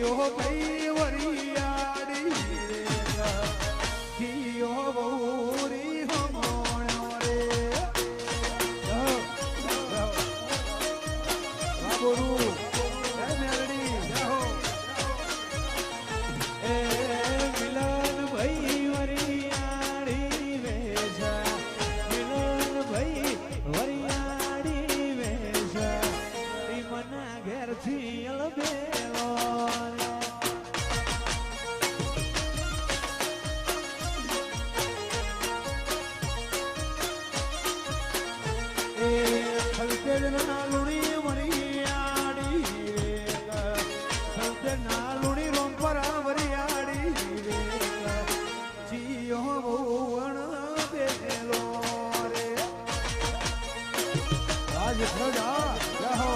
ભાઈ વરિયાળી જીઓ બહુરી હમણો રે બાબુરુ એ મેલડી જાહો એ મિલન ભાઈ વરિયાળી વેજા મિલન ભાઈ વરિયાળી વેજા ઈ મના ઘેરથી અલબેલો લુણી વરિયાળી લુણી રોમપરા વરિયાળી જીઓ ભુવન બેલો રે આજ ખડા રહો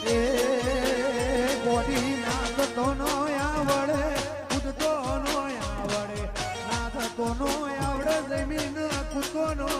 એ બોડી નાખતો નો આવડે કૂદતો નો આવડે નાખતો નો આવડે જમીન કૂદતો નો